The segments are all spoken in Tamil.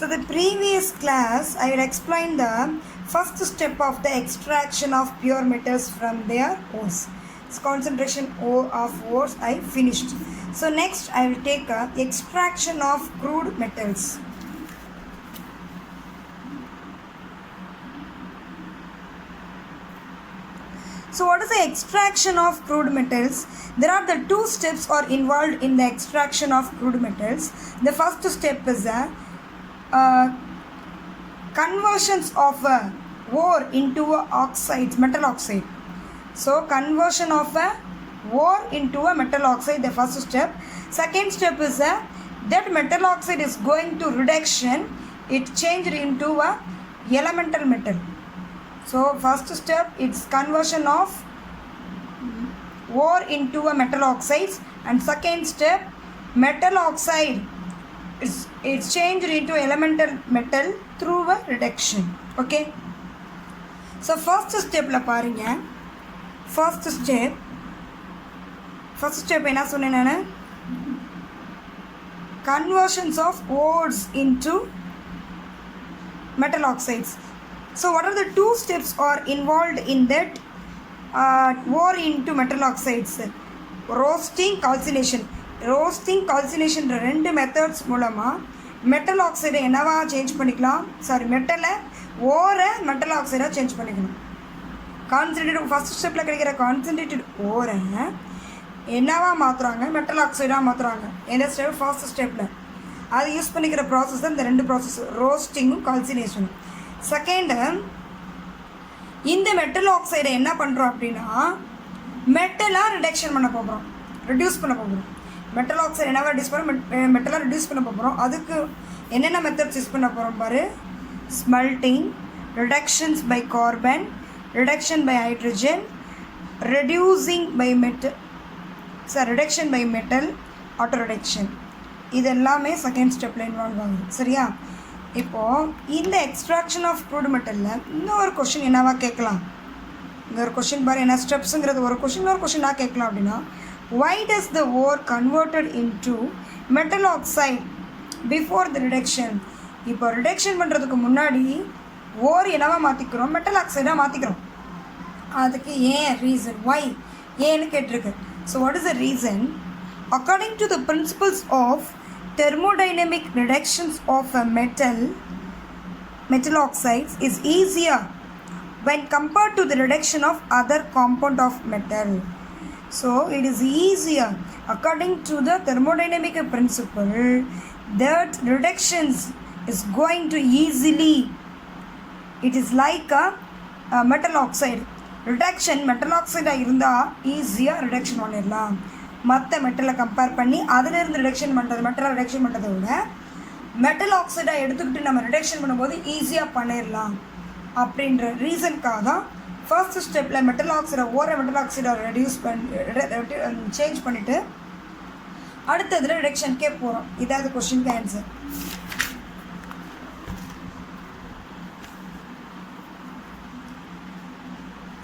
So the previous class I will explain the first step of the extraction of pure metals from their ores. So concentration of ores I finished. So next I will take extraction of crude metals. So what is the extraction of crude metals? There are the two steps are involved in the extraction of crude metals. The first step is conversions of ore into oxides, metal oxide. So conversion of ore into a metal oxide, the first step. Second step is that metal oxide is going to reduction, it changed into a elemental metal. So first step, it's conversion of ore into a metal oxides, and second step, metal oxide it's changed into elemental metal through a reduction. Okay, so first step la paaringa, first step enna sonnen nanu, conversions of ores into metal oxides. So what are the two steps are involved in that ore into metal oxides? Roasting, calcination. Roasting, calcination ரெண்டு மெத்தட்ஸ் மூலமாக மெட்டல் ஆக்சைடை என்னவா சேஞ்ச் பண்ணிக்கலாம், சாரி மெட்டலை ஓரை மெட்டல் ஆக்சைடாக சேஞ்ச் பண்ணிக்கணும். கான்சன்ட்ரேட்டட் ஃபஸ்ட் ஸ்டெப்பில் கிடைக்கிற கான்சன்ட்ரேட்டட் ஓரை என்னவா மாற்றுறாங்க, மெட்டல் ஆக்சைடாக மாற்றுறாங்க. எந்த ஸ்டெப்? ஃபர்ஸ்ட் ஸ்டெப்பில். அது யூஸ் பண்ணிக்கிற ப்ராசஸ் தான் இந்த ரெண்டு ப்ராசஸ், ரோஸ்டிங்கும் கால்சினேஷனும். செகண்டு, இந்த மெட்டல் ஆக்சைடை என்ன பண்ணுறோம் அப்படின்னா மெட்டலாக ரிடக்ஷன் பண்ண போகிறோம், ரெடியூஸ் பண்ண போகிறோம். மெட்டல் ஆக்சைடு என்னவா ரெடியூஸ் பண்ண, மெட்டலாக ரெடியூஸ் பண்ண போகிறோம். அதுக்கு என்னென்ன மெத்தட்ஸ் யூஸ் பண்ண போகிறோம் பாரு, smelting, reductions by carbon, reduction by hydrogen, reducing by metal, reduction by metal, auto reduction. இது எல்லாமே செகண்ட் ஸ்டெப்பில் இன்வால்வ் ஆகுது. சரியா? இப்போது இந்த எக்ஸ்ட்ராக்ஷன் ஆஃப் க்ரூட் மெட்டலில் இன்னொரு கொஷின் என்னவா கேட்கலாம், இங்கே ஒரு கொஷின் பாரு, என்ன ஸ்டெப்ஸுங்கிறது ஒரு கொஷின், இன்னொரு கொஷின் நான் கேட்கலாம் அப்படின்னா, why does the ore converted into metal oxide before the reduction? இப்போ ரிடக்ஷன் பண்ணுறதுக்கு முன்னாடி ஓர் என்னவா மாற்றிக்கிறோம், மெட்டல் ஆக்சைடாக மாற்றிக்கிறோம். அதுக்கு ஏன் ரீசன், ஒய் ஏன்னு கேட்டிருக்கு. So what is the reason? According to the principles of thermodynamic reductions of a metal oxides is easier when compared to the reduction of other compound of metal. So it is easier according to the thermodynamic principle that reductions is going to easily, it is like a metal oxide reduction, metal oxide இருந்தா ஈஸியாக ரிடக்ஷன் பண்ணிடலாம். மற்ற மெட்டலை கம்பேர் பண்ணி அதிலிருந்து ரிடக்ஷன் பண்ணுறது, மெட்டலை ரிடக்ஷன் பண்ணுறதை விட மெட்டல் ஆக்சைடாக எடுத்துக்கிட்டு நம்ம ரிடக்ஷன் பண்ணும்போது ஈஸியாக பண்ணிடலாம் அப்படின்ற ரீசனுக்காக தான் ஃபர்ஸ்ட் ஸ்டெப்பில் மெட்டல் ஆக்சைடை ஓர மெட்டல் ஆக்சைடை ரெடியூஸ் சேஞ்ச் பண்ணிவிட்டு அடுத்ததில் ரிடக்ஷனுக்கே போகிறோம். இதாவது கொஸ்டினுக்கு answer.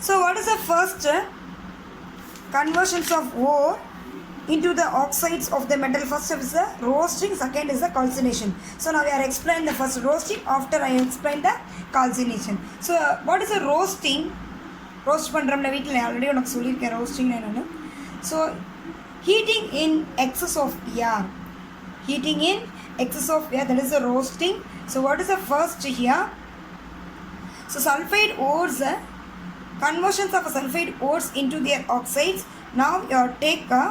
So what is the first conversions of ore into the oxides of the metal? First is the roasting, second is the calcination. So now we are explaining the first roasting, after I explain the calcination. So what is the roasting? Roast பண்ணுறோம்ல வீட்டில் ஆல்ரெடி உனக்கு சொல்லியிருக்கேன் ரோஸ்டிங் என்னென்னு. So heating in excess of air, heating in excess of air, that is the roasting. So what is the first here? So sulfide ores, conversions of sulfide ores into their oxides. Now you take a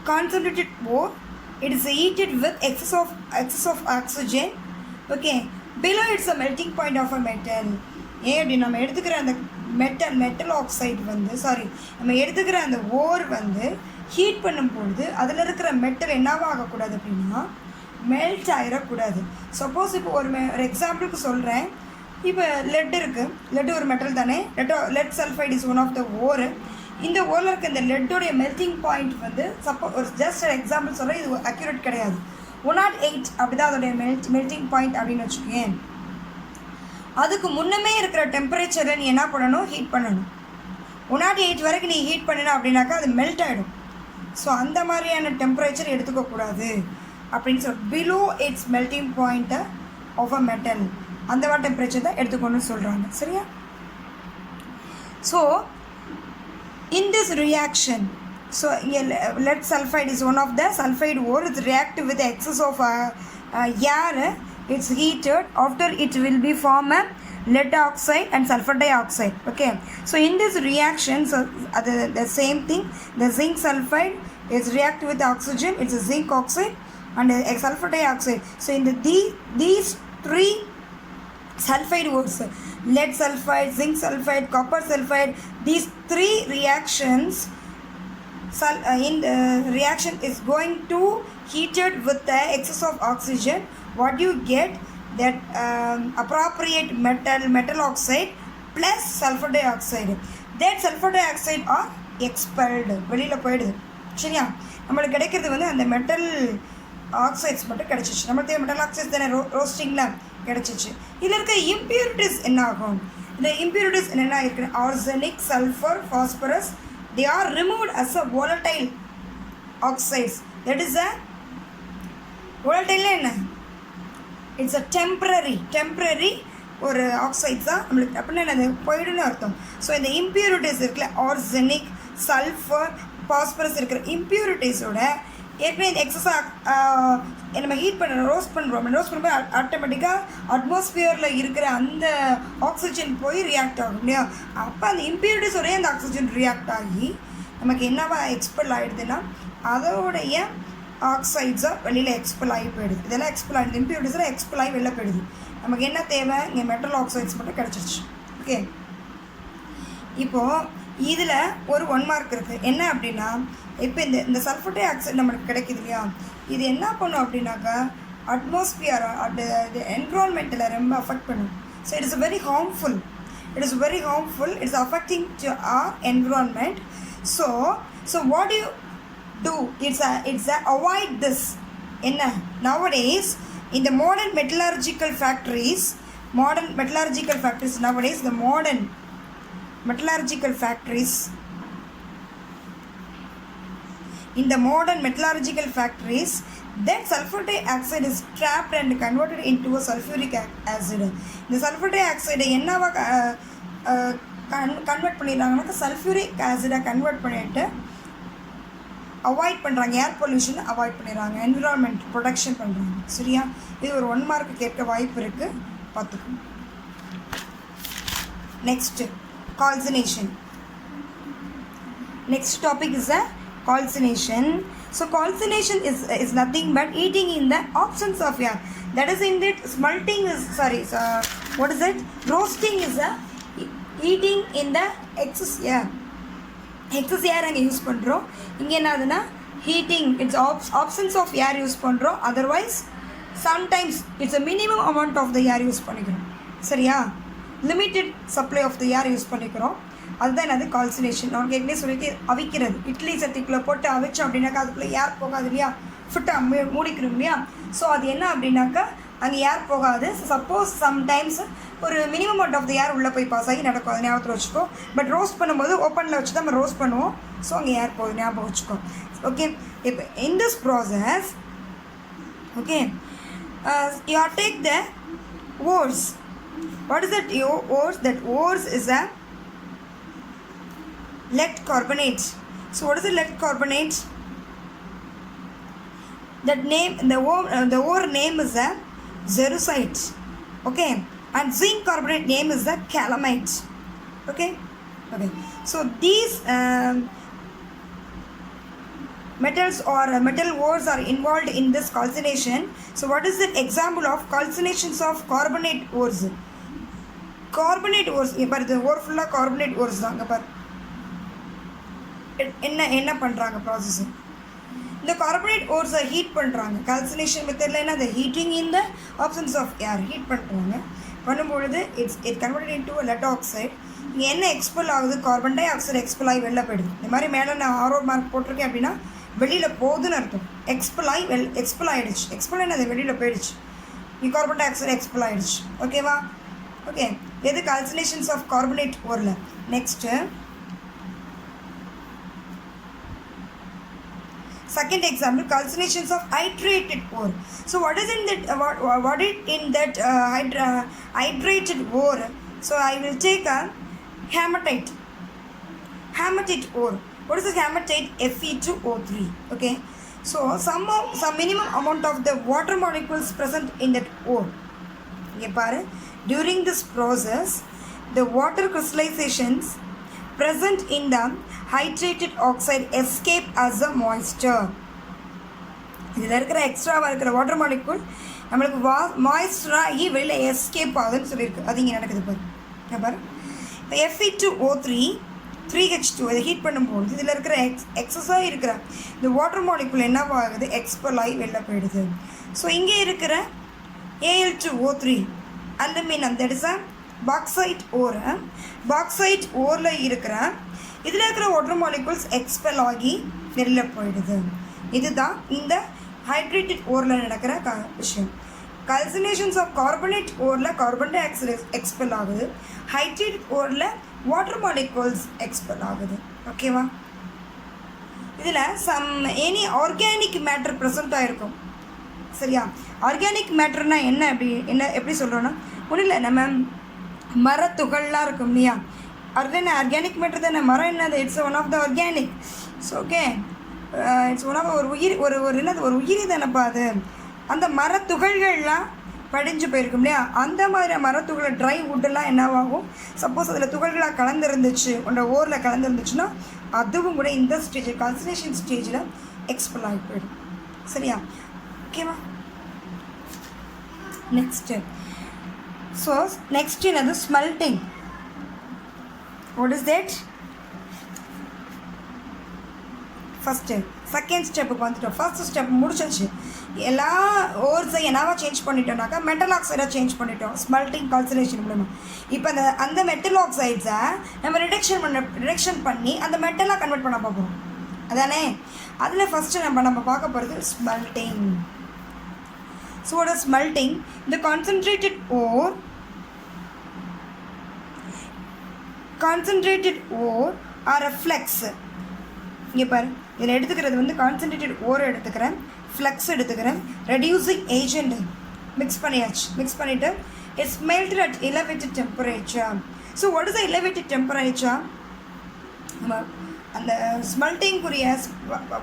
concentrated ore, it is heated with excess of oxygen. Okay, below it's a melting point of a metal. ஏன் அப்படி நம்ம எடுத்துக்கிற அந்த மெட்டல் ஆக்சைடு வந்து நம்ம எடுத்துக்கிற அந்த ஓர் வந்து ஹீட் பண்ணும்பொழுது அதில் இருக்கிற மெட்டல் என்னவா ஆகக்கூடாது அப்படின்னா மெல்ட் ஆகிடக்கூடாது. சப்போஸ் இப்போ ஒரு எக்ஸாம்பிளுக்கு சொல்கிறேன், இப்போ லெட் இருக்குது, லெட் ஒரு மெட்டல் தானே, lead sulphide is one of the ore. இந்த ஓரில் இருக்க இந்த லெட்டோடைய மெல்ட்டிங் பாயிண்ட் வந்து ஒரு ஜஸ்ட் ஒரு எக்ஸாம்பிள் சொல்கிறேன், இது அக்யூரேட் கிடையாது, 108 அப்படி தான் அதோடைய மெல்ட்டிங் பாயிண்ட் அப்படின்னு வச்சுக்கேன். அதுக்கு முன்னமே இருக்கிற டெம்பரேச்சரை நீ என்ன பண்ணணும், ஹீட் பண்ணணும். 108 வரைக்கும் நீ ஹீட் பண்ணினா அப்படின்னாக்கா அது மெல்ட் ஆகிடும். ஸோ அந்த மாதிரியான டெம்பரேச்சர் எடுத்துக்கக்கூடாது. அப்படின்னு சொல் below its melting point of a metal அந்த மாதிரி டெம்பரேச்சர் தான் எடுத்துக்கணும்னு சொல்கிறாங்க. சரியா? So in this reaction, so lead sulfide is one of the sulfide ore. It's reactive with the excess of air. It's heated. After it will be form a lead oxide and sulfur dioxide. Okay, so in this reaction, so the same thing, the zinc sulfide is reactive with oxygen. It's a zinc oxide and a sulfur dioxide. So in these three sulfide ores, lead sulfide, zinc sulfide, copper sulfide, these three reactions in the reaction is going to heated with the excess of oxygen. What you get, that appropriate metal oxide plus sulfur dioxide. That sulfur dioxide are expelled, வெளியில் போயிடுது. சரியா? நம்மளுக்கு கிடைக்கிறது வந்து அந்த மெட்டல் ஆக்சைட்ஸ் மட்டும் கிடச்சிச்சு. நம்மளுக்கு மெட்டல் ஆக்சைட்ஸ் தானே ரோஸ்டிங்கில் கிடச்சிச்சு. இதில் இருக்க இம்ப்யூரிட்டிஸ் என்ன ஆகும்? இந்த இம்ப்யூரிட்டிஸ் என்னென்ன இருக்குது? Arsenic, sulphur, phosphorus, they are removed as a volatile oxides. That is a volatile என்ன? It's a temporary ஒரு ஆக்சைட்ஸ் தான் நம்மளுக்கு அப்படின்னா அது போயிடுன்னு அர்த்தம். ஸோ இந்த இம்ப்யூரிட்டிஸ் இருக்குல்ல, ஆர்சனிக், சல்ஃபர், ஃபாஸ்பரஸ் இருக்கிற இம்ப்யூரிட்டிஸோட ஏற்கனவே இந்த எக்ஸஸாக நம்ம ஹீட் பண்ணுறோம், ரோஸ்ட் பண்ணும்போது ஆட்டோமேட்டிக்காக அட்மாஸ்பியரில் இருக்கிற அந்த ஆக்சிஜன் போய் ரியாக்ட் ஆகும் இல்லையா? அப்போ அந்த இம்ப்யூரிட்டிஸோடய அந்த ஆக்சிஜன் ரியாக்ட் ஆகி நமக்கு என்னவா எக்ஸ்பெல் ஆகிடுதுன்னா அதோடைய ஆக்சைட்ஸாக வெளியில் எக்ஸ்பெல் ஆகி போயிடுது. இதெல்லாம் எக்ஸ்பெல் ஆகிடுது, இம்ப்யூரிட்டிஸில் எக்ஸ்பெல் ஆகி வெளில போயிடுது. நமக்கு என்ன தேவை? இங்கே மெட்டல் ஆக்சைட்ஸ் மட்டும் கிடச்சிருச்சு. ஓகே, இப்போது இதில் ஒரு 1 மார்க் இருக்குது. என்ன அப்படின்னா, இப்போ இந்த சல்ஃபர் டை ஆக்சைடு நம்மளுக்கு கிடைக்குது இல்லையா? இது என்ன பண்ணும் அப்படின்னாக்கா அட்மாஸ்பியர் என்விரான்மெண்ட்டில் ரொம்ப அஃபெக்ட் பண்ணும். So it's very harmful. It's affecting to our environment. So what you do? It's avoid this. என்ன nowadays in the modern metallurgical factories nowadays, the modern metallurgical factories, in the modern metallurgical factories, that sulfur dioxide is trapped and converted into a sulfuric acid. இந்த sulfur dioxide என்னவா கன்வெர்ட் பண்ணிடுறாங்கன்னா சல்ஃபியூரிக் ஆசிடை கன்வெர்ட் பண்ணிட்டு அவாய்ட் பண்ணுறாங்க, ஏர் பொல்யூஷன் அவாய்ட் பண்ணிடுறாங்க, என்விரான்மெண்ட் ப்ரொடக்ஷன் பண்ணுறாங்க. சரியா? இது ஒரு 1 மார்க் கேட்க வாய்ப்பு இருக்குது, பார்த்துக்கணும். Next calcination. Next topic is a calcination. So calcination is nothing but heating in the absence of air. That is in that smelting is what is it? Roasting is a heating in the excess air. Excess air அங்கே யூஸ் பண்ணுறோம். இங்கே என்னதுன்னா heating, it's absence of air use பண்ணுறோம். Otherwise sometimes it's a minimum amount of the air use பண்ணிக்கிறோம். சரியா? Limited supply of the air use பண்ணிக்கிறோம். அதுதான் என்னது கால்சினேஷன். நமக்கு ஏற்கனவே சொல்லிட்டு அவிக்கிறது, இட்லி சட்டிக்குள்ளே போட்டு அவிச்சோம் அப்படின்னாக்கா அதுக்குள்ளே ஏர் போகாது இல்லையா? ஃபிட்டாக மூடிக்கணும் இல்லையா? ஸோ அது என்ன அப்படின்னாக்கா அங்கே ஏர் போகாது. சப்போஸ் சம்டைம்ஸ் ஒரு மினிமம் அமௌண்ட் ஆஃப் த ஏர் உள்ளே போய் பாஸ் ஆகி நடக்கும், அது ஞாபகத்தில் வச்சுக்கோ. பட் ரோஸ்ட் பண்ணும்போது ஓப்பனில் வச்சு தான் நம்ம ரோஸ்ட் பண்ணுவோம். ஸோ அங்கே ஏர் போகுது, ஞாபகம் வச்சுக்கோ. ஓகே, இப்போ in this process, okay, you are take the ores. What is that ores? That ores is a lead carbonate. So what is the lead carbonate? That name, the ore name is a xerosite. Okay, and zinc carbonate name is the calamite. Okay. So these metals or metal ores are involved in this calcination. So what is the example of calcinations of carbonate ores? Carbonate ores, பாரு, இது ஓர் ஃபுல்லாக கார்பனேட் ஓர்ஸ் தான். அங்கே பாரு என்ன பண்ணுறாங்க ப்ராசஸ். இந்த கார்பனேட் ஓர்ஸை ஹீட் பண்ணுறாங்க. கால்சினேஷன் மெத்தடில் என்ன, அந்த heating in the options of air heat பண்ணுறாங்க. பண்ணும்பொழுது it converted into lead oxide. இங்கே என்ன எக்ஸ்பெல் ஆகுது? கார்பன் டை ஆக்சைடு எக்ஸ்பெல் ஆகி வெளில போயிடுது. இந்த மாதிரி மேலே நான் 6 மார்க் போட்டிருக்கேன் அப்படின்னா வெளியில் போகுதுன்னு அர்த்தம். எக்ஸ்பெல் ஆகிடுச்சு. எக்ஸ்பெல் என்ன, அது வெளியில் போயிடுச்சு. கார்பன் டை ஆக்சைடு எக்ஸ்பெல் ஆகிடுச்சு. ஓகேவா? ஓகே, எது கால்சினேஷன்ஸ் ஆஃப் கார்பனேட் ஓரில். Next Second example, calcinations of hydrated ore. So what is in that? What is in that hydrated ore? So I will take a hematite. Hematite ore. What is the hematite? Fe2O3. Okay. So some minimum amount of the water molecules present in that ore. During this process, the water crystallizations present in the hydrated oxide escape as a moisture. இதில் இருக்கிற எக்ஸ்ட்ராவாக இருக்கிற வாட்டர் மாலிகுல் நம்மளுக்கு மாய்ஸ்டராகி வெளியில் எஸ்கேப் ஆகுதுன்னு சொல்லியிருக்கு. அது இங்கே நடக்குது பாரு. இப்போ Fe2O3 3H2 இதை ஹீட் பண்ணும்போது இதில் இருக்கிற எக்ஸஸாக இருக்கிற இந்த வாட்டர் மாலிகுல் என்னவாகுது? எக்ஸ்பெல் ஆகி வெளில போயிடுது. ஸோ இங்கே இருக்கிற Al2O3 aluminium, that is a bauxite ore. Bauxite ஓரில் இருக்கிற இதில் இருக்கிற வாட்டர் மாலிகுல்ஸ் எக்ஸ்பெல் ஆகி வெளியில் போயிடுது. இதுதான் இந்த ஹைட்ரேட்டட் ஓரில் நடக்கிற விஷயம். கல்சினேஷன்ஸ் ஆஃப் கார்பனேட் ஓரில் கார்பன் டை ஆக்சைடு எக்ஸ்பெல் ஆகுது. ஹைட்ரேட்டட் ஓரில் வாட்டர் மாலிகுல்ஸ் எக்ஸ்பெல் ஆகுது. ஓகேவா? இதில் எனி ஆர்கானிக் மேட்டர் ப்ரெசென்ட் ஆகிருக்கும். சரியா? ஆர்கானிக் மேட்டர்னா எப்படி சொல்கிறோன்னா ஒன்றும் இல்லை, நம்ம மரத்துகள்லாம் இருக்கும் இல்லையா? ஆர்கானிக் மேட்டர் தானே. மரம் என்னது? It's one of the organic. So okay, it's one of ஒரு உயிரி தானேப்பா அது. அந்த மரத்துகள்கள்லாம் படிஞ்சு போயிருக்கும் இல்லையா? அந்த மாதிரி மரத்துகளை ட்ரை வுட்டெல்லாம் என்னவாகும்? சப்போஸ் அதில் துகள்களாக கலந்துருந்துச்சு, உன்னோட ஓரில் கலந்துருந்துச்சுன்னா அதுவும் கூட இந்த ஸ்டேஜ் கான்சன்ட்ரேஷன் ஸ்டேஜில் எக்ஸ்பெல் ஆகி போயிடும். சரியா? ஓகேவா? நெக்ஸ்ட்டு, ஸோ நெக்ஸ்ட் என்னது? Smelting. What is that? First second ஸ்டெப்புக்கு வந்துட்டோம். ஃபர்ஸ்ட் ஸ்டெப் முடிச்சாச்சு. எல்லா ஓர்ஸை என்னவா சேஞ்ச் பண்ணிட்டோம்னாக்கா மெட்டல் ஆக்சைடாக சேஞ்ச் பண்ணிட்டோம் ஸ்மெல்டிங் கால்சினேஷன் மூலமாக. இப்போ அந்த மெட்டல் ஆக்சைட்ஸை நம்ம ரிடக்ஷன் பண்ணி அந்த மெட்டலாக கன்வெர்ட் பண்ண பார்ப்போம். அதானே? அதில் ஃபஸ்ட்டு நம்ம பார்க்க போகிறது smelting. So what is smelting? The concentrated ore are a flux. இங்கே பாரு, இதில் எடுத்துக்கிறது வந்து கான்சன்ட்ரேட்டட் ஓர் எடுத்துக்கிறேன், ஃப்ளக்ஸ் எடுத்துக்கிறேன், ரெடியூசிங் ஏஜென்ட் மிக்ஸ் பண்ணிவிட்டு it's melted at elevated temperature. So what is the elevated temperature? நம்ம அந்த ஸ்மெல்ட்டிங்குரிய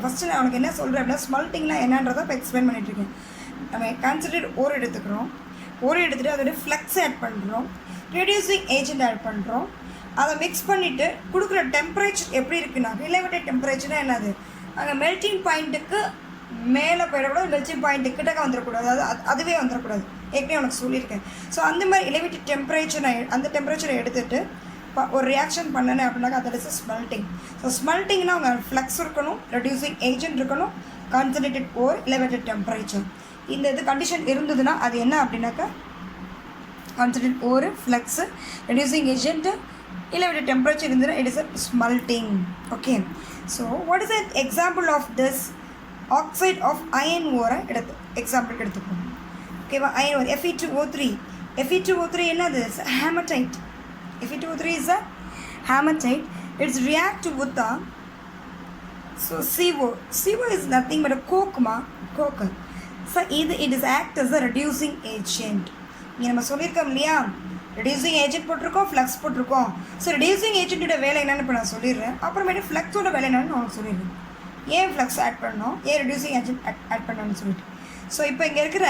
ஃபஸ்ட்டு நான் உனக்கு என்ன சொல்கிறேன் அப்படின்னா ஸ்மெல்ட்டிங்லாம் என்னன்றதை இப்போ எக்ஸ்பிளைன் பண்ணிகிட்ருக்கேன். நம்ம கான்சன்ட்ரேட் ஓர் எடுத்துக்கிறோம், எடுத்துகிட்டு அதோடைய ஃப்ளக்ஸ் ஆட் பண்ணுறோம், ரெடியூசிங் ஏஜென்ட் ஆட் பண்ணுறோம், அதை மிக்ஸ் பண்ணிவிட்டு கொடுக்குற டெம்பரேச்சர் எப்படி இருக்குன்னா எலிவேட்டட் டெம்பரேச்சர்னால் என்னது? அங்கே மெல்ட்டிங் பாயிண்ட்டுக்கு மேலே போயிடக்கூடாது, மெல்ட்டிங் பாயிண்ட்டு கிட்டக்க வந்துடக்கூடாது, அதுவே வந்துடக்கூடாது. ஏற்கனவே உனக்கு சொல்லியிருக்கேன். ஸோ அந்த மாதிரி எலிவேட்டட் டெம்பரேச்சர் அந்த டெம்பரேச்சரை எடுத்துகிட்டு ஒரு ரியாக்ஷன் பண்ணனேன் அப்படின்னாக்கா அது இஸ் ஸ்மெல்ட்டிங். ஸோ ஸ்மெல்ட்டிங்னா அவங்க ஃப்ளக்ஸ் இருக்கணும், ரெடியூசிங் ஏஜென்ட் இருக்கணும், கான்சன்ட்ரேட்டட் ஓர், எலிவேட்டட் டெம்பரேச்சர். இந்த இது கண்டிஷன் இருந்ததுன்னா அது என்ன அப்படின்னாக்கா concentrate ore, flux, reducing agent, elevated temperature இருந்ததுன்னா it is a smelting. Okay, so what is the example of this oxide of iron ore? Example எடுத்துப்போம். ஓகேவா? iron ore Fe2O3 என்னது? hematite. Fe2O3 is a hematite. It's react with the CO is nothing but a coke. So it is act as a reducing agent. இங்கே நம்ம சொல்லியிருக்கோம் இல்லையா, ரெடியூசிங் ஏஜென்ட் போட்டிருக்கோம், ஃப்ளக்ஸ் போட்டிருக்கோம். ஸோ ரெடியூசிங் ஏஜென்ட்டோட வேலை என்னென்னு இப்போ நான் சொல்லிடுறேன். அப்புறமேட்டு ஃப்ளக்ஸோட வேலை என்னென்னு நான் சொல்லிடுறேன். ஏன் ஃப்ளக்ஸ் ஆட் பண்ணணும், ஏன் ரெடியூசிங் ஏஜென்ட் ஆட் பண்ணணும்னு சொல்லிட்டு. ஸோ இப்போ இங்கே இருக்கிற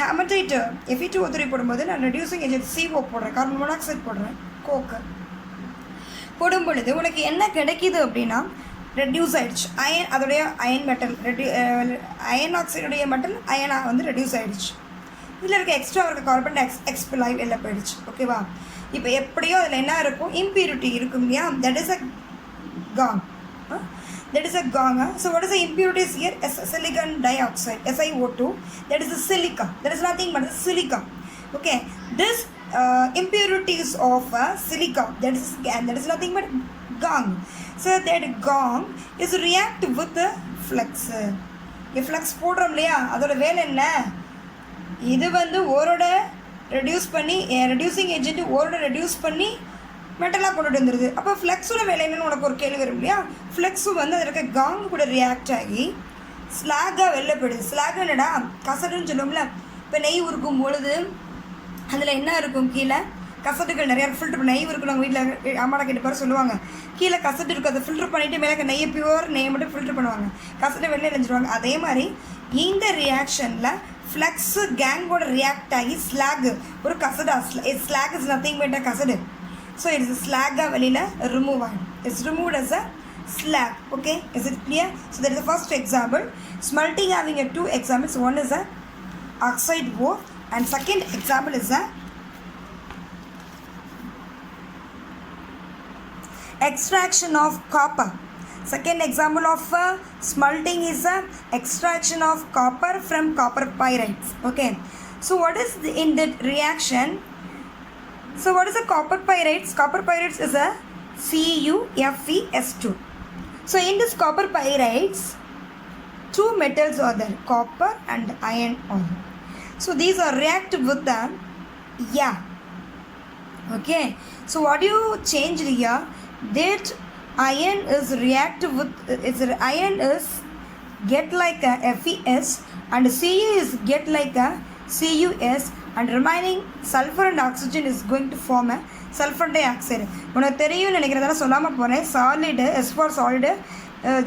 ஹேமடைட் Fe2O3 போடும்போது நான் ரெடியூசிங் ஏஜென்ட் CO போடுறேன், கார்பன் மோனாக்சைடு போடுறேன், கோக்கு போடும் பொழுது உனக்கு என்ன கிடைக்கிது அப்படின்னா ரெடியூஸ் ஆகிடுச்சு. அதோடைய அயன் மெட்டல் அயன் ஆக்சைடுடைய மெட்டல் அயனாக வந்து ரெடியூஸ் ஆகிடுச்சு. இதில் இருக்க எக்ஸ்ட்ரா இருக்க கார்பன் டை எக்ஸ்பெல் ஆகி வெளில போயிடுச்சு. ஓகேவா? இப்போ எப்படியோ அதில் என்ன இருக்கும்? இம்பியூரிட்டி இருக்கும் இல்லையா? That is a gangue. So what is the impurities here? Silicon dioxide, SiO2. That is the silica. That is nothing but the silica. Okay, this impurities of silica, that is nothing but gang. So that gang is react with the flux. Flux போடுறோம் இல்லையா, அதோட வேலை என்ன? இது வந்து ஓரோட ரெடியூசிங் ஏஜென்ட் ஓரோட ரெடியூஸ் பண்ணி மெட்டலாக கொண்டுட்டு வந்துடுது. அப்போ ஃப்ளெக்ஸோட வேலை என்னன்னு உனக்கு ஒரு கேள்வி வரும் இல்லையா? ஃப்ளெக்ஸும் வந்து அதில் இருக்க காங் கூட ரியாக்ட் ஆகி ஸ்லாகாக வெளில போயிடுது. ஸ்லாக் என்னடா கசடுன்னு சொல்லுவோம்ல. இப்போ நெய் உருக்கும் பொழுது அதில் என்ன இருக்கும், கீழே கசடுகள் நிறையா ஃபில்ட்ரு நெய் இருக்கணும். வீட்டில் அம்மாடா கேட்டு பாரு சொல்லுவாங்க, கீழே கசடு இருக்கும், அதை ஃபில்ட்ரு பண்ணிவிட்டு மேலே நெய்யை பியூர் நெய்யை மட்டும் ஃபில்ட்ரு பண்ணுவாங்க, கசடை வெளில எரிஞ்சிடுவாங்க. அதே மாதிரி இந்த ரியாக்ஷனில் ஃப்ளக்ஸு கேங்கோட ரியாக்ட் ஆகி ஸ்லாக் ஒரு கசடா, slag is nothing but a கசடு. ஸோ இட்ஸ் ஸ்லாகாக வெளியில் ரிமூவ் ஆகிடும். It's removed as a slag. Okay, is it clear? So that is the first example. Smelting having a two examples. One is a oxide ore and second example is a extraction of copper. Second example of smelting is a extraction of copper from copper pyrites. Okay, so what is in that reaction? So what is a copper pyrites? Copper pyrites is a CuFeS2. So in this copper pyrites, two metals are there, copper and iron are there. So these are reactive with the Okay, so what you changed here, that iron is reactive with iron is get like a Fes and Cu is get like a Cus and remaining sulfur and oxygen is going to form a sulphur டை ஆக்சைடு. உனக்கு தெரியும்னு நினைக்கிறதால சொல்லாமல் போனேன். Solid, S for solid,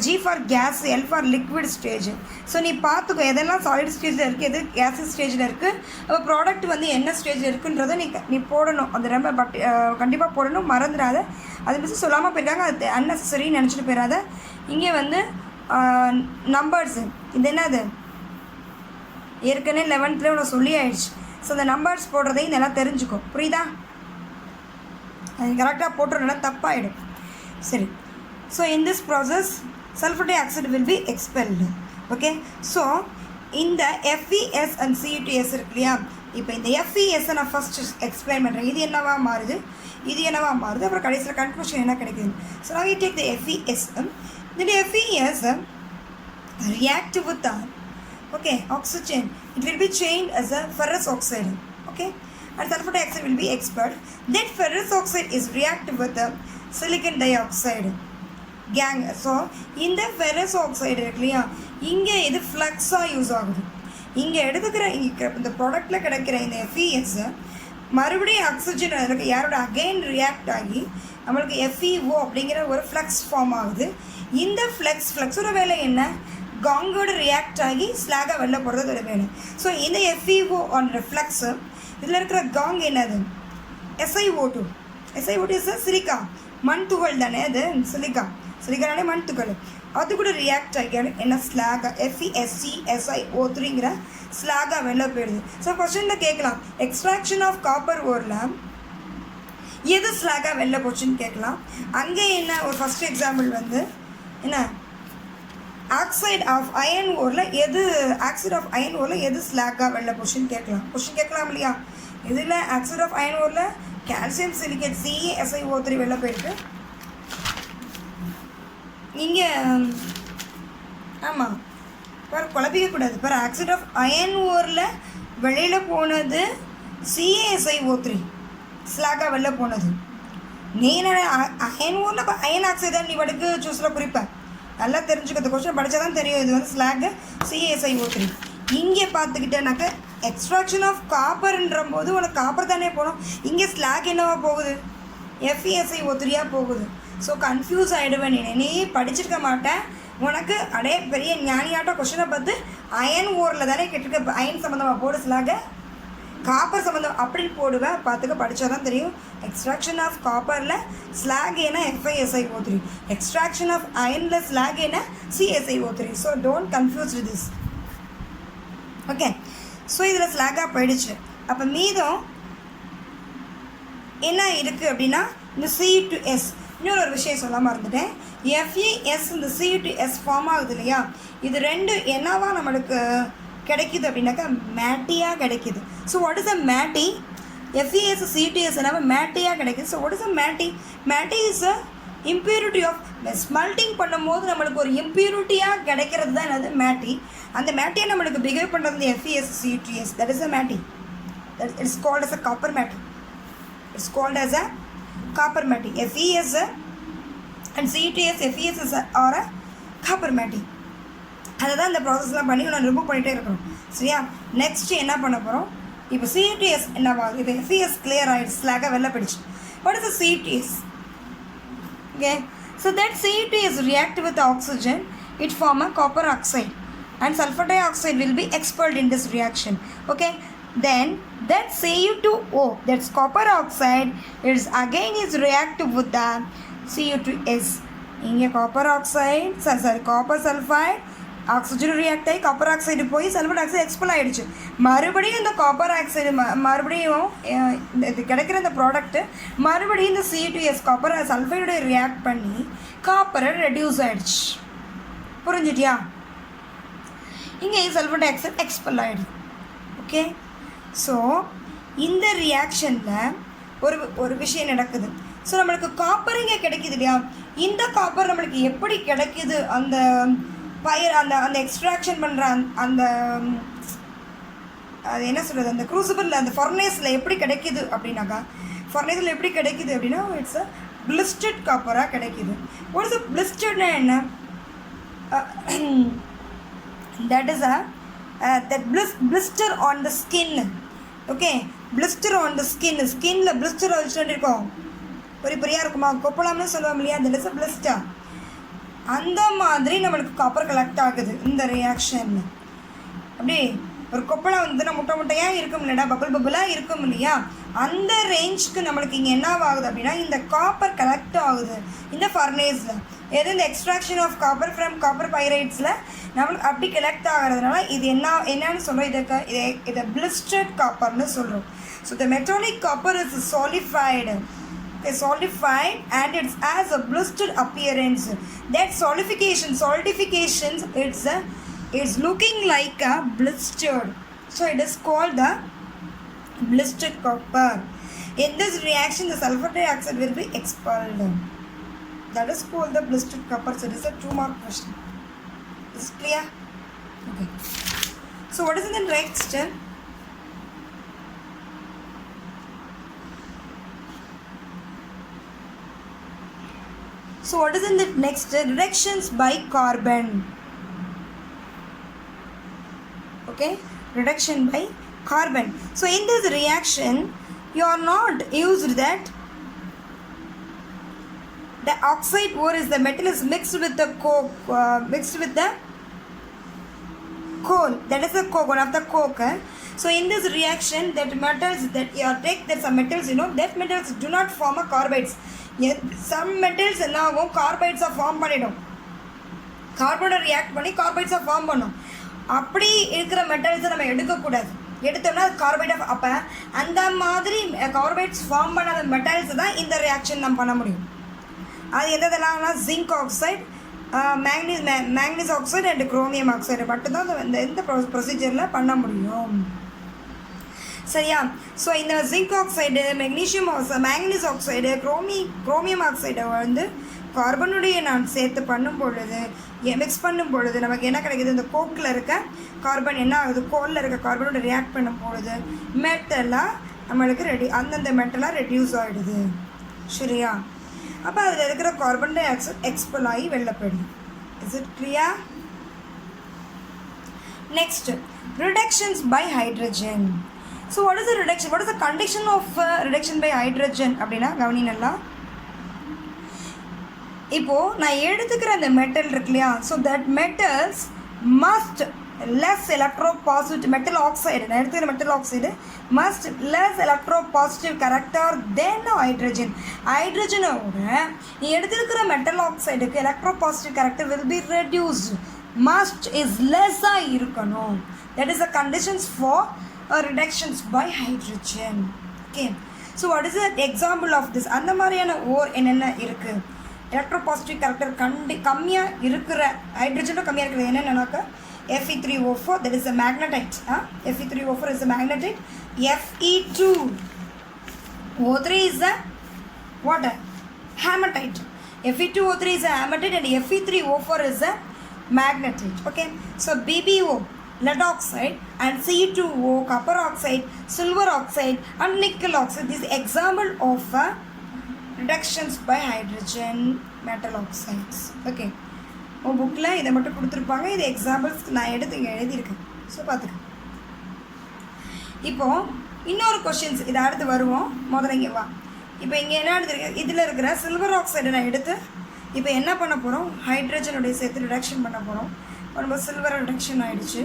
G for gas, L for liquid stage. So நீ பார்த்துக்கோ எதெல்லாம் சாலிட் ஸ்டேஜில் இருக்குது, எது கேஸ் ஸ்டேஜில் இருக்குது, அப்போ ப்ராடக்ட் வந்து என்ன ஸ்டேஜில் இருக்குன்றதை நீ போடணும். அது ரொம்ப கண்டிப்பாக போடணும், மறந்துடாத. அது மிஸ் சொல்லாமல் போயிருக்காங்க, அது அன்னெசரின்னு நினச்சிட்டு போயிடாத. இங்கே வந்து நம்பர்ஸு, இது என்னது ஏற்கனவே 11th உனக்கு சொல்லி ஆயிடுச்சு. ஸோ அந்த நம்பர்ஸ் போடுறதையும் இதெல்லாம் தெரிஞ்சுக்கோ, புரியுதா? அது கரெக்டாக போட்டுறதுனால தப்பாகிடும். சரி, so in this process sulphur டை oxide will be expelled. Okay, so இந்த FeS அண்ட் Cu2S இருக்கு இல்லையா, இப்போ இந்த FeSஐ நான் ஃபஸ்ட்டு எக்ஸ்பிளைன் பண்ணுறேன். இது என்னவா மாறுது, இது என்னவா மாறுது, அப்புறம் கடைசியில் கன்க்ளூஷன் என்ன கிடைக்குது. So now we take the FeS. இந்த FeS react with the oxygen. It will be changed as a ferrous oxide. Okay, and sulfur dioxide will be expelled. That ferrous oxide is reactive with the silicon dioxide gang. So இந்த ferrous oxide இருக்கு இல்லையா, இங்கே இது ஃப்ளக்ஸாக யூஸ் ஆகுது. இங்கே எடுத்துக்கிற இந்த ப்ராடக்டில் கிடைக்கிற இந்த FeS மறுபடியும் ஆக்சிஜன் இருக்குது யாரோட அகெயின் ரியாக்ட் ஆகி நம்மளுக்கு FeO அப்படிங்கிற ஒரு ஃப்ளக்ஸ் ஃபார்ம் ஆகுது. இந்த ஃப்ளக்ஸோட வேலை என்ன, காங்கோட ரியாக்ட் ஆகி ஸ்லாகாக வெளில போகிறதோட வேலை. ஸோ இந்த FeO ஆன்ற ஃப்ளக்ஸு இதில் இருக்கிற காங் என்னது, SiO2. SiO2 இஸ் சிலிக்கா, மண் துகள் தானே அது, சிலிக்கானாலே மண் துகள். அது கூட ரியாக்ட் ஆகி என்ன ஸ்லாகா FeSCSiO3ங்கிற ஸ்லாகா வெளில போயிடுது. ஸோ கொஸ்டினில் கேட்கலாம், எக்ஸ்ட்ராக்ஷன் ஆஃப் காப்பர் ஓரில் எது ஸ்லாகாக வெளில போச்சுன்னு கேட்கலாம். அங்கே என்ன ஒரு ஃபஸ்ட் எக்ஸாம்பிள் வந்து என்ன ஆக்சைடு ஆஃப் அயன் ஓரில் எது ஸ்லாகாக வெளில போச்சுன்னு கேட்கலாம். கொஸ்டின் கேட்கலாம் இல்லையா. இதில் oxide of iron ore calcium silicate CaSiO3 வெளில போயிருக்கு. நீங்கள் ஆமாம் பாரு, குழப்பிக்கக்கூடாது பாரு. ஆக்சைடு ஆஃப் அயன் ஓரில் வெளியில் போனது CaSiO3 ஸ்லாகாக வெளில போனது. நீ என்ன அயன் ஓரில் அயன் ஆக்சைடு தான் நீ படுக்கு சூஸில் குறிப்பேன். நல்லா தெரிஞ்சுக்கிறது, கொஸ்டின் படித்தா தான் தெரியும். இது வந்து ஸ்லாக் CaSiO3. இங்கே பார்த்துக்கிட்டேனாக்க எக்ஸ்ட்ராக்ஷன் ஆஃப் காப்பர்ன்ற போது உனக்கு காப்பர் தானே போகணும். இங்கே ஸ்லாக் என்னவா போகுது, FeSiO3 போகுது. ஸோ கன்ஃபியூஸ் ஆகிடுவேன். நீ படிச்சிருக்க மாட்டேன். உனக்கு அடே பெரிய ஞானியாட்ட கொஸ்டினை பார்த்து அயன் ஓரில் தானே கேட்டிருக்க, அயன் சம்மந்தமாக போடு, ஸ்லாக காப்பர் சம்மந்தம் அப்படின்னு போடுவேன். பார்த்துக்க, படித்தா தான் தெரியும். எக்ஸ்ட்ராக்ஷன் ஆஃப் காப்பரில் ஸ்லாக் ஏன்னா FeSiO3, எக்ஸ்ட்ராக்ஷன் ஆஃப் அயனில் ஸ்லாக் ஏன்னா CaSiO3. So don't confuse this. Okay, so இதில் ஸ்லாகாக போயிடுச்சு. அப்போ மீதம் என்ன இருக்குது அப்படின்னா இந்த C2S. இன்னொரு விஷயம் சொல்லாமல் இருந்துட்டேன். FeS இந்த C2S ஃபார்ம் ஆகுது இல்லையா, இது ரெண்டு என்னவா நம்மளுக்கு கிடைக்குது அப்படின்னாக்கா மேட்டியாக கிடைக்குது. So what is a matte, FeS C2S என்னவா மேட்டியாக கிடைக்குது. So what is a matte, matte is a impurity of smelting பண்ணும்போது நம்மளுக்கு ஒரு இம்ப்யூரிட்டியாக கிடைக்கிறது தான் என்னது மேட்டி. அந்த மேட்டியை நம்மளுக்கு பிஹேவ் பண்ணுறது FeS C2S, that is a matte. It's called as a copper matte. It's called as a copper matty. FeS and C2S, FeS are a copper matty. அதை தான் இந்த ப்ராசஸ்லாம் பண்ணி நான் ரிமூவ் பண்ணிகிட்டே இருக்கிறோம். சரியா? நெக்ஸ்ட்டு என்ன பண்ண போகிறோம்? இப்போ CuTs என்னவாகுது? இப்போ FeS கிளியர் ஆகிடுச்சு, ஸ்லாகாக வெளில போயிடுச்சு. What is the CuTs? Okay, so that CuTs react with oxygen, it form a copper oxide and sulfur dioxide will be expelled in this reaction. Okay, then that Cu2O, that's copper oxide, is again is reactive with the Cu2S. இங்கே copper oxide copper sulphide oxygen react ஆகி காப்பர் ஆக்சைடு போய் சல்ஃபர் ஆக்சைடு எக்ஸ்பெல் ஆகிடுச்சு. மறுபடியும் இந்த காப்பர் ஆக்சைடு மறுபடியும் இது கிடைக்கிற இந்த ப்ராடக்ட்டு மறுபடியும் இந்த C2S காப்பர் சல்ஃபைடோட ரியாக்ட் பண்ணி காப்பரை ரெடியூஸ் ஆகிடுச்சு. புரிஞ்சுட்டியா? இங்கே சல்ஃபர் டை ஆக்சைடு எக்ஸ்பெல் ஆகிடுது. ஓகே, ஸோ இந்த ரியாக்ஷனில் ஒரு விஷயம் நடக்குது. ஸோ நம்மளுக்கு காப்பர் இங்கே கிடைக்கிது இல்லையா? இந்த காப்பர் நம்மளுக்கு எப்படி கிடைக்கிது? அந்த அந்த எக்ஸ்ட்ராக்ஷன் பண்ணுற அந்த அது என்ன சொல்கிறது, அந்த க்ரூசிபிளில் அந்த ஃபர்னேஸில் எப்படி கிடைக்கிது அப்படின்னாக்கா, ஃபர்னேஸில் எப்படி கிடைக்கிது அப்படின்னா இட்ஸ் அ பிளிஸ்டட் காப்பராக கிடைக்கிது. வாட் இஸ் அ பிளிஸ்டட்னா என்ன? That is that blister on the skin. Okay, blister on the skin. ஸ்கின்ல பிளிஸ்டர் வச்சுட்டு இருக்கோம், பெரியாக இருக்குமா, கொப்பலாம்னு சொல்லுவோம் இல்லையா? That is a blister. அந்த மாதிரி நம்மளுக்கு காப்பர் கலெக்ட் ஆகுது இந்த ரியாக்ஷனில். அப்படி ஒரு கொப்பளம் வந்து முட்டை முட்டையாக இருக்கும் இல்லைடா, பபுளாக இருக்கும் இல்லையா? அந்த ரேஞ்சுக்கு நம்மளுக்கு இங்கே என்ன ஆகுது அப்படின்னா இந்த காப்பர் கலெக்ட் ஆகுது இந்த ஃபர்னேஸில். எது இந்த extraction of copper from copper பைரைட்ஸில் நம்மளுக்கு அப்படி கலெக்ட் ஆகிறதுனால இது என்னன்னு சொல்கிறோம், இதை பிளிஸ்டர்ட் காப்பர்னு சொல்கிறோம். So the metallic copper is solidified and it's as a blistered appearance. That solidification it's looking like a blistered, so it is called the blistered copper. In this reaction the sulfur dioxide will be expelled, that is called the blistered copper. So it is a 2-mark question. Is it clear? Okay, so what is in the next? So what is in the next? Reductions by carbon. Okay, reduction by carbon. So in this reaction you are not used that the oxide ore is the metal is mixed with the coke, mixed with the coal, that is the coke, one of the coke. So in this reaction that metals that you take, that some metals, you know, that metals do not form a carbides. Some metals என்னாகும், கார்பைட்ஸாக ஃபார்ம் பண்ணிடும், கார்பனோட ரியாக்ட் பண்ணி கார்பைட்ஸாக ஃபார்ம் பண்ணும். அப்படி இருக்கிற மெட்டல்ஸை நம்ம எடுக்கக்கூடாது, எடுத்தோம்னா அது கார்பைட் ஆஃப். அப்போ அந்த மாதிரி கார்பைட்ஸ் ஃபார்ம் பண்ணாத மெட்டல்ஸ் தான் இந்த ரியாக்ஷன் நம்ம பண்ண முடியும். அது எதெல்லாம்னா zinc oxide, magnesium oxide and chromium oxide மட்டும்தான் இந்த ப்ரொசீஜரில் பண்ண முடியும். சரியா? ஸோ இந்த zinc oxide, magnesium oxide, chromium ஆக்சைடை வந்து கார்பனுடைய நான் சேர்த்து பண்ணும் பொழுது, மிக்ஸ் பண்ணும் பொழுது நமக்கு என்ன கிடைக்கிது? இந்த கோக்கில் இருக்க கார்பன் என்ன ஆகுது, கோலில் இருக்க கார்பனோட ரியாக்ட் பண்ணும் பொழுது மெட்டலாக நம்மளுக்கு அந்தந்த மெட்டலாக ரெடியூஸ் ஆகிடுது. சரியா? அப்போ அதில் இருக்கிற கார்பன் டை ஆக்சைடு எக்ஸ்பெல் ஆகி வெளில போயிடுது. Is it clear? Next, reductions by hydrogen. So what is the reduction? What is the condition of reduction by hydrogen அப்படின்னா கவனி நல்லா. இப்போது நான் எடுத்துக்கிற அந்த மெட்டல் இருக்கு இல்லையா, so that metals must less electropositive, metal oxide நான் எடுத்துக்கிற metal oxide must less electropositive character then hydrogen. ஹைட்ரஜனோட நீ எடுத்துருக்கிற மெட்டல் ஆக்சைடுக்கு electropositive character will be reduced, must is லெஸ்ஸாக இருக்கணும். That is the conditions for reductions by hydrogen. Okay, so what is the example of this? அந்த மாதிரியான ஓர் என்னென்ன இருக்குது? எலக்ட்ரோபாசிட்டிவ் கேரக்டர் கம்மியாக இருக்கிற ஹைட்ரஜனும் கம்மியாக இருக்கிறது என்னென்னாக்கா Fe3O4, that is a magnetite. Fe3O4 is a magnetite. Fe2O3 is a what? Hematite. Fe2O3 is a hematite and Fe3O4 is a magnetite. Okay, so BbO, lead oxide, and C2O, copper oxide, silver oxide and nickel oxide. This is example of reductions by hydrogen metal oxides. Okay, உன் புக்கில் இதை மட்டும் கொடுத்துருப்பாங்க. இது எக்ஸாம்பிள்ஸ்க்கு நான் எடுத்து இங்கே எழுதியிருக்கேன். ஸோ பார்த்துக்க. இப்போது இன்னொரு கொஷின்ஸ் இதை அடுத்து வருவோம். முதல்ல இங்கே வா. இப்போ இங்கே என்ன எடுத்துருக்கு, இதில் இருக்கிற சில்வர் ஆக்சைடை நான் எடுத்து இப்போ என்ன பண்ண போகிறோம், ஹைட்ரஜனுடைய சேர்த்து ரிடக்ஷன் பண்ண போகிறோம். பண்ணும்போது சில்வர் ரிடக்ஷன் ஆகிடுச்சு.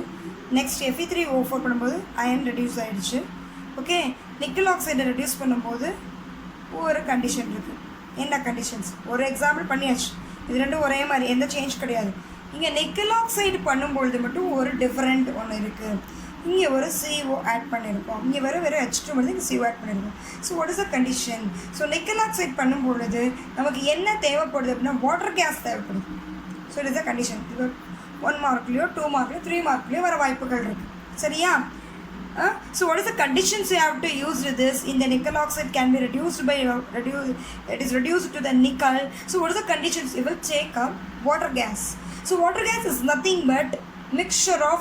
நெக்ஸ்ட் Fe3O4 பண்ணும்போது அயன் ரெடியூஸ் ஆகிடுச்சு. ஓகே, நிக்கல் ஆக்சைடை ரெடியூஸ் பண்ணும்போது ஒரு கண்டிஷன் இருக்குது. என்ன கண்டிஷன்ஸ், ஒரு எக்ஸாம்பிள் பண்ணியாச்சு. இது ரெண்டும் ஒரே மாதிரி, எந்த சேஞ்ச் கிடையாது. இங்கே நிக்கல் ஆக்சைடு பண்ணும்பொழுது மட்டும் ஒரு டிஃப்ரெண்ட் ஒன்று இருக்குது. இங்கே ஒரு CO ஆட் பண்ணியிருக்கோம். இங்கே வெறும் H2 மட்டும் இங்கே CO ஆட் பண்ணியிருக்கோம். So what is the condition? So nickel oxide பண்ணும்பொழுது நமக்கு என்ன தேவைப்படுது அப்படின்னா வாட்டர் கேஸ் தேவைப்படுது. So it is a condition. இது 1 மார்க்லேயோ 2 மார்க்லேயோ 3 மார்க்லேயோ வர வாய்ப்புகள் இருக்குது. சரியா? So what is the conditions you have to use with this? In the nickel oxide can be reduced by it is reduced to the nickel. So what is the conditions? You will take up water gas. So water gas is nothing but mixture of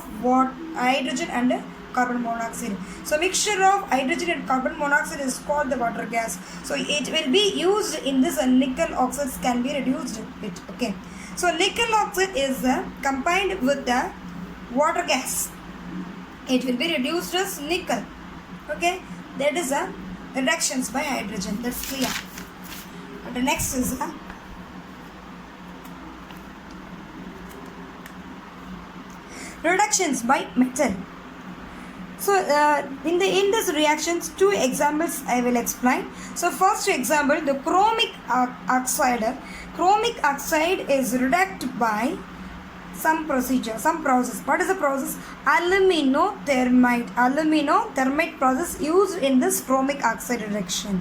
hydrogen and carbon monoxide. So mixture of hydrogen and carbon monoxide is called the water gas. So it will be used in this nickel oxides can be reduced it. Okay. So nickel oxide is combined with the water gas. It will be reduced as nickel. Okay, that is a reductions by hydrogen. That's clear. And the next is reductions by metal. So in this reactions, 2 examples I will explain. So first example, the chromic oxide. Chromic oxide is reduced by some procedure, some process. What is the process? Aluminothermite process used in this chromic oxide reduction.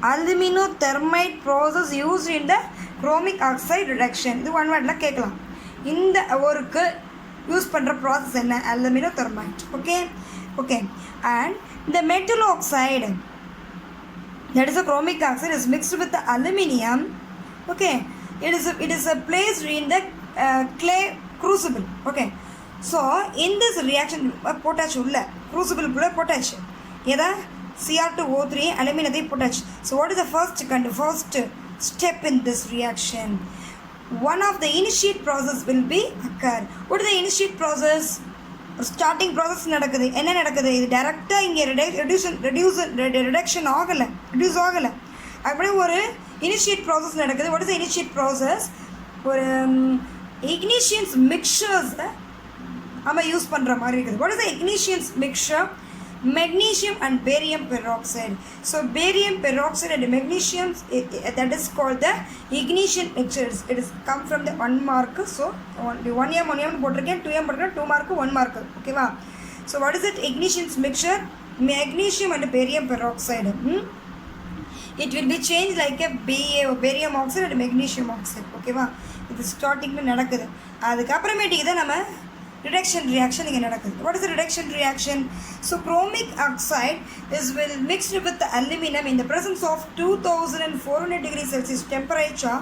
Aluminothermite process used in the chromic oxide reduction. இது one wordல கேட்கலாம். இந்த ஒருக்கு யூஸ் பண்ணுற ப்ராசஸ் என்ன? aluminothermite. Okay. And the metal oxide, that is a chromic oxide, is mixed with the aluminium. Okay, it is placed in the clay crucible. Okay, so in this reaction potash ulla crucible kulla potash eda Cr2O3 aluminum potash. So what is the first step in this reaction? One of the initiate process will be occur. What is the initiate process? Starting process நடக்குது. என்ன நடக்குது? இது டைரக்டாக இங்கே reduction ஆகலை, reduce ஆகலை. அப்படியே ஒரு initiate process நடக்குது. What is the initiate process? ஒரு ignitions mixtures நம்ம யூஸ் பண்ணுற மாதிரி இருக்குது. What is the ignitions mixture? Magnesium and barium peroxide. So barium peroxide and magnesium, that is called the ignition mixtures. It is come from the 1 mark. So 1M போட்டிருக்கேன், 2M போட்டிருக்கேன், 2 mark 1 mark. ஓகேவா? So what is it? Ignitions mixture, magnesium and barium peroxide. It will be changed like a barium oxide and magnesium oxide. ஓகேவா? இது ஸ்டார்டிங்கில் நடக்குது. அதுக்கப்புறமேட்டுக்கு தான் நம்ம reduction reaction இங்கே நடக்குது. What is the reduction reaction? So chromic oxide is mixed with the aluminum in the presence of 2400 degrees Celsius temperature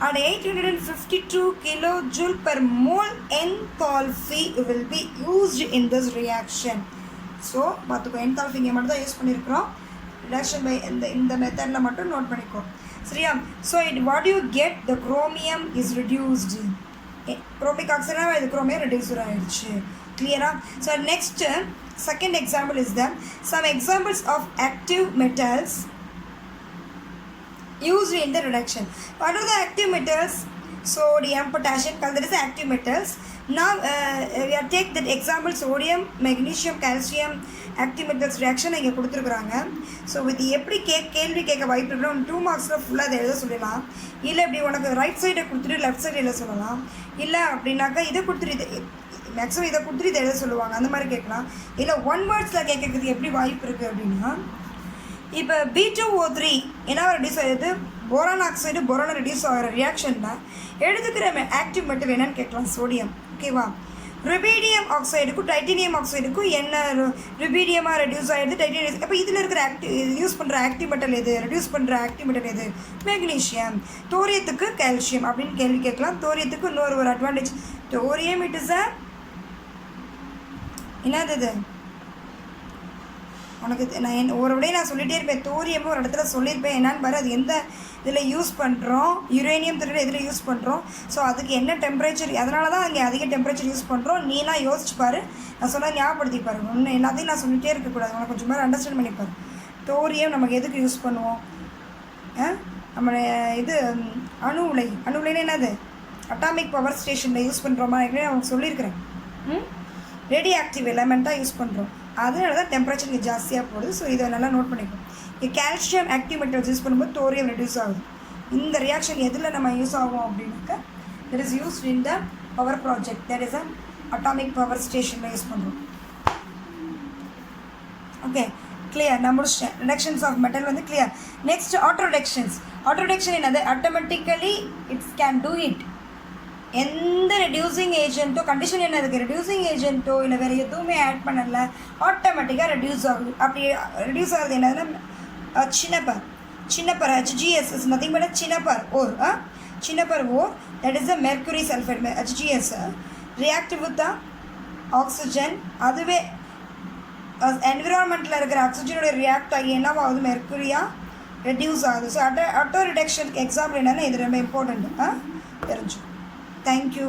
and 852 kilojoule per mole enthalpy will be used in this reaction. So பார்த்துக்கோ, enthalpy இங்கே மட்டும் தான் யூஸ் பண்ணியிருக்கிறோம். reduction by இந்த மெத்தடில் மட்டும் நோட் பண்ணிக்கோ. சரியா? So what do you get? The chromium is reduced. Chromic oxide இது chromium reducer ஆயிடுச்சு. Clear? So next second example is that some examples of active metals used in the reduction. What are the active metals? Sodium, potassium, that is active metals. Now we are take that example sodium, magnesium, calcium active metals reaction இங்கே கொடுத்துருக்குறாங்க. ஸோ இது எப்படி கேள்வி கேட்க வாய்ப்பு இருக்குன்னா 2 மார்க்ஸில் ஃபுல்லாக அதை எழுத சொல்லலாம். இல்லை இப்படி உனக்கு ரைட் சைடை கொடுத்துட்டு லெஃப்ட் சைடு எழுத சொல்லலாம். இல்லை அப்படின்னாக்கா இதை கொடுத்துட்டு மேக்ஸிமம் இதை கொடுத்துட்டு இதை எழுத சொல்லுவாங்க, அந்த மாதிரி கேட்கலாம். இல்லை 1 வேர்ட்ஸில் கேட்கறதுக்கு எப்படி வாய்ப்பு இருக்குது அப்படின்னா, இப்போ B2O3 என்ன ரெடியூஸ் ஆகுது? போரான் ஆக்சைடு போரான் ரெடியூஸ் ஆகிற ரியாக்ஷனில் எடுத்துக்கிற ஆக்டிவ் மெட்டல் என்னன்னு கேட்கலாம், சோடியம். ஓகேவா? ருபீடியம் ஆக்சைடுக்கும் டைட்டேனியம் ஆக்சைடுக்கும் என்ன ருபீடியமாக ரெடியூஸ் ஆகிடுது, டைட்டேனியம். அப்போ இதில் இருக்கிற யூஸ் பண்ணுற ஆக்டிவ் மெட்டல் எது, ரெடியூஸ் பண்ணுற ஆக்டிவ் மெட்டல் எது? மெக்னீஷியம். தோரியத்துக்கு கால்சியம் அப்படின்னு கேள்வி கேட்கலாம். தோரியத்துக்கு இன்னொரு ஒரு அட்வான்டேஜ், தோரியம் இட் இஸ் என்னது இது உனக்கு நான் ஒரு விடையே நான் சொல்லிகிட்டே இருப்பேன். தோரியமும் ஒரு இடத்துல சொல்லியிருப்பேன். என்னான்னு பாரு, அது எந்த இதில் யூஸ் பண்ணுறோம், யுரேனியம் தவிர இதில் யூஸ் பண்ணுறோம். ஸோ அதுக்கு என்ன டெம்பரேச்சர், அதனால தான் அங்கே அதிக டெம்பரேச்சர் யூஸ் பண்ணுறோம். நீலாம் யோசிச்சு பாரு, நான் சொன்ன ஞாபகப்படுத்திப்பாரு. ஒன்று எல்லாத்தையும் நான் சொல்லிகிட்டே இருக்கக்கூடாது, உனக்கு கொஞ்சம் மாதிரி அண்டர்ஸ்டாண்ட் பண்ணிப்பாரு. தோரியம் நமக்கு எதுக்கு யூஸ் பண்ணுவோம்? நம்ம இது அணு உலைன்னு என்னது, அட்டாமிக் பவர் ஸ்டேஷனில் யூஸ் பண்ணுறோமா, ஏற்கனவே நான் சொல்லியிருக்கிறேன். ரேடியோ ஆக்டிவ் எலமெண்ட்டாக யூஸ் பண்ணுறோம். அதனால தான் டெம்பரேச்சர் இங்கே ஜாஸ்தியாக போகுது. ஸோ இதை நல்லா நோட் பண்ணிக்கணும். இங்கே கால்சியம் ஆக்டிவ் மெட்டல்ஸ் யூஸ் பண்ணும்போது தோரியம் ரெடியூஸ் ஆகுது. இந்த ரியாக்ஷன் எதில் நம்ம யூஸ் ஆகும் அப்படின்னாக்கா, that is used in the power project, that is a atomic power ஸ்டேஷனில் யூஸ் பண்ணுறோம். Okay, clear. நான் முடிச்சிட்டேன். ரிடக்ஷன்ஸ் ஆஃப் மெட்டல் வந்து clear. Next auto reductions. Auto reduction என்னது, automatically it's can do it. எந்த ரெடியூசிங் ஏஜென்ட்டோ, கண்டிஷன் என்ன இருக்குது, ரெடியூசிங் ஏஜென்ட்டோ இல்லை வேறு எதுவுமே ஆட் பண்ணல, ஆட்டோமேட்டிக்காக ரெடியூஸ் ஆகுது. அப்படி ரெடியூஸ் ஆகுது என்னதுன்னா, cinnabar HGS is nothing but cinnabar ore. Cinnabar ore, that is the mercury sulphide, HGS reactive with the oxygen. அதுவே என்விரான்மெண்ட்டில் இருக்கிற ஆக்சிஜனோட ரியாக்ட் ஆகி என்னவாகுது, மெர்க்குரியாக ரெடியூஸ் ஆகுது. ஸோ ஆட்டோ ரிடக்ஷனுக்கு எக்ஸாம்பிள் என்னென்னா இது ரொம்ப இம்பார்ட்டண்ட்டு தெரிஞ்சு. Thank you.